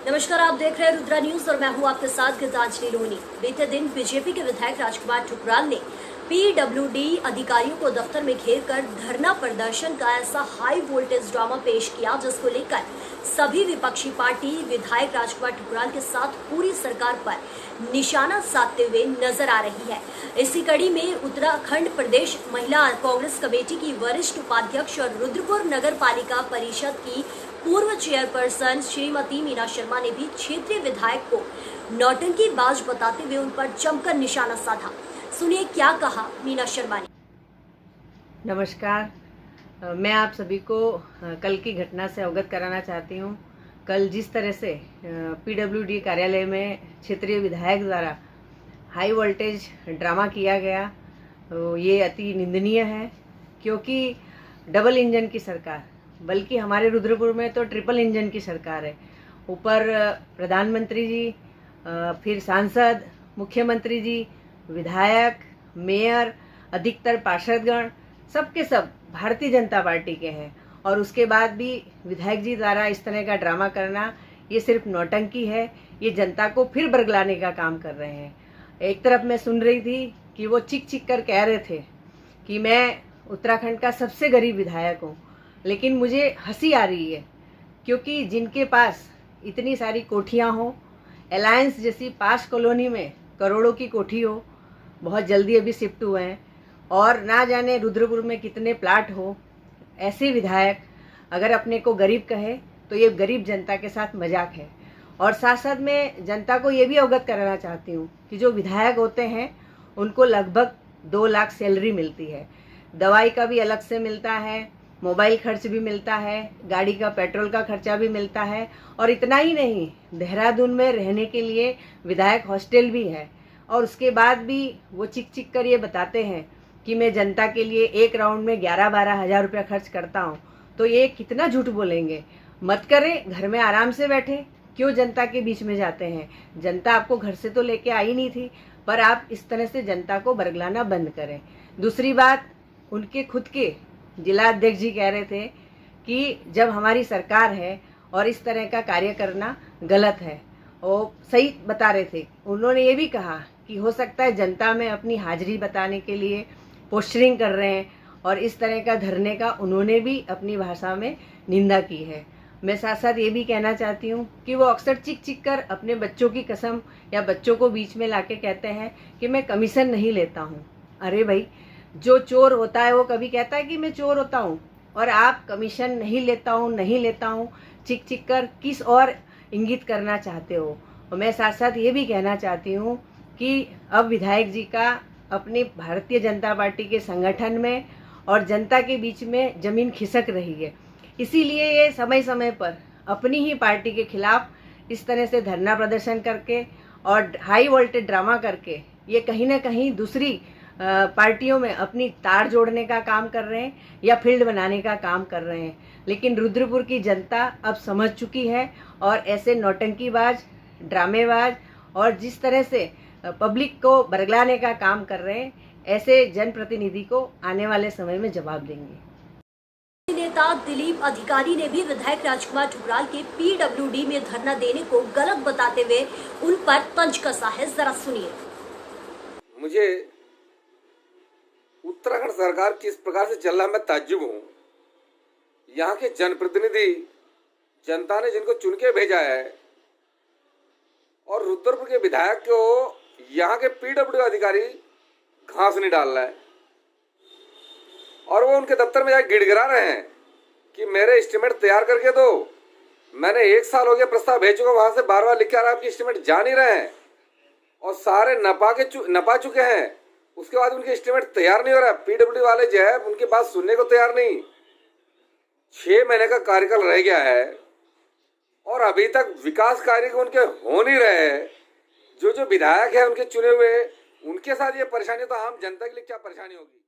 नमस्कार, आप देख रहे हैं रुद्रा न्यूज और मैं हूं आपके साथ गीतांजलि लोनी। बीते दिन बीजेपी के विधायक राजकुमार ठुकराल ने पीडब्ल्यूडी अधिकारियों को दफ्तर में घेर कर धरना प्रदर्शन का ऐसा हाई वोल्टेज ड्रामा पेश किया जिसको लेकर सभी विपक्षी पार्टी विधायक राजकुमार ठुकराल के साथ पूरी सरकार पर निशाना साधते हुए नजर आ रही है। इसी कड़ी में उत्तराखंड प्रदेश महिला कांग्रेस कमेटी की वरिष्ठ उपाध्यक्ष और रुद्रपुर नगर पालिका परिषद की पूर्व चेयरपर्सन श्रीमती मीना शर्मा ने भी क्षेत्रीय विधायक को नौटंकीबाज बताते हुए उन पर जमकर निशाना साधा। सुनिए क्या कहा मीना शर्मा ने। नमस्कार, मैं आप सभी को कल की घटना से अवगत कराना चाहती हूँ। कल जिस तरह से पीडब्ल्यूडी कार्यालय में क्षेत्रीय विधायक द्वारा हाई वोल्टेज ड्रामा किया गया, ये अति निंदनीय है। क्योंकि डबल इंजन की सरकार, बल्कि हमारे रुद्रपुर में तो ट्रिपल इंजन की सरकार है। ऊपर प्रधानमंत्री जी, फिर सांसद, मुख्यमंत्री जी, विधायक, मेयर, अधिकतर पार्षदगण, सबके सब भारतीय जनता पार्टी के हैं। और उसके बाद भी विधायक जी द्वारा इस तरह का ड्रामा करना, ये सिर्फ नौटंकी है। ये जनता को फिर बरगलाने का काम कर रहे हैं। एक तरफ मैं सुन रही थी कि वो चीख चीख कर कह रहे थे कि मैं उत्तराखंड का सबसे गरीब विधायक हूँ, लेकिन मुझे हंसी आ रही है। क्योंकि जिनके पास इतनी सारी कोठियाँ हो, अलायंस जैसी पास कॉलोनी में करोड़ों की कोठी हो, बहुत जल्दी अभी शिफ्ट हुए हैं, और ना जाने रुद्रपुर में कितने प्लाट हो, ऐसे विधायक अगर अपने को गरीब कहे तो ये गरीब जनता के साथ मजाक है। और साथ साथ में जनता को ये भी अवगत कराना चाहती हूँ कि जो विधायक होते हैं उनको लगभग 2 लाख सैलरी मिलती है। दवाई का भी अलग से मिलता है, मोबाइल खर्च भी मिलता है, गाड़ी का पेट्रोल का खर्चा भी मिलता है। और इतना ही नहीं, देहरादून में रहने के लिए विधायक हॉस्टल भी है। और उसके बाद भी वो चिक चिक कर ये बताते हैं कि मैं जनता के लिए एक राउंड में 11-12 हज़ार रुपया खर्च करता हूँ। तो ये कितना झूठ बोलेंगे। मत करें, घर में आराम से बैठे, क्यों जनता के बीच में जाते हैं। जनता आपको घर से तो लेके आई नहीं थी, पर आप इस तरह से जनता को बरगलाना बंद करें। दूसरी बात, उनके खुद के जिला अध्यक्ष जी कह रहे थे कि जब हमारी सरकार है और इस तरह का कार्य करना गलत है। वो सही बता रहे थे। उन्होंने ये भी कहा कि हो सकता है जनता में अपनी हाजिरी बताने के लिए पोस्टरिंग कर रहे हैं, और इस तरह का धरने का उन्होंने भी अपनी भाषा में निंदा की है। मैं साथ साथ ये भी कहना चाहती हूँ कि वो अक्सर चिक चिक कर अपने बच्चों की कसम या बच्चों को बीच में लाके कहते हैं कि मैं कमीशन नहीं लेता हूँ। अरे भाई, जो चोर होता है वो कभी कहता है कि मैं चोर होता हूँ? और आप कमीशन नहीं लेता हूँ चिक चिक कर किस और इंगित करना चाहते हो? और मैं साथ साथ ये भी कहना चाहती हूँ कि अब विधायक जी का अपनी भारतीय जनता पार्टी के संगठन में और जनता के बीच में जमीन खिसक रही है। इसीलिए ये समय समय पर अपनी ही पार्टी के खिलाफ इस तरह से धरना प्रदर्शन करके और हाई वोल्टेज ड्रामा करके ये कहीं ना कहीं दूसरी पार्टियों में अपनी तार जोड़ने का काम कर रहे हैं या फील्ड बनाने का काम कर रहे हैं। लेकिन रुद्रपुर की जनता अब समझ चुकी है, और ऐसे नौटंकीबाज, ड्रामेबाज और जिस तरह से पब्लिक को बरगलाने का काम कर रहे हैं, ऐसे जनप्रतिनिधि को आने वाले समय में जवाब देंगे। नेता दिलीप अधिकारी ने भी विधायक राजकुमार ठुकराल के पीडब्ल्यूडी में धरना देने को गलत बताते हुए उन पर तंज कसा है। जरा सुनिए। मुझे उत्तराखंड सरकार किस प्रकार से चल रहा, मैं ताज्जुब हूँ। यहाँ के जनप्रतिनिधि, जनता ने जिनको चुन के भेजा है, और रुद्रपुर के विधायक को यहाँ के पीडब्ल्यू अधिकारी घास नहीं डाल रहा है, और वो उनके दफ्तर में जाकर गिड़गिड़ा रहे हैं कि मेरे एस्टीमेट तैयार करके दो। मैंने 1 साल हो गया प्रस्ताव भेज चुका, वहां से बार बार लिख के आ रहा है, आपकी एस्टीमेट जा नहीं रहे हैं, और सारे नपा चुके हैं। उसके बाद उनके एस्टीमेट तैयार नहीं हो रहा है। पीडब्ल्यू वाले जो है उनकी बात सुनने को तैयार नहीं। 6 महीने का कार्यकाल रह गया है और अभी तक विकास कार्य उनके हो नहीं रहे हैं। जो विधायक है उनके चुने हुए, उनके साथ ये परेशानी, तो आम जनता के लिए क्या परेशानी होगी।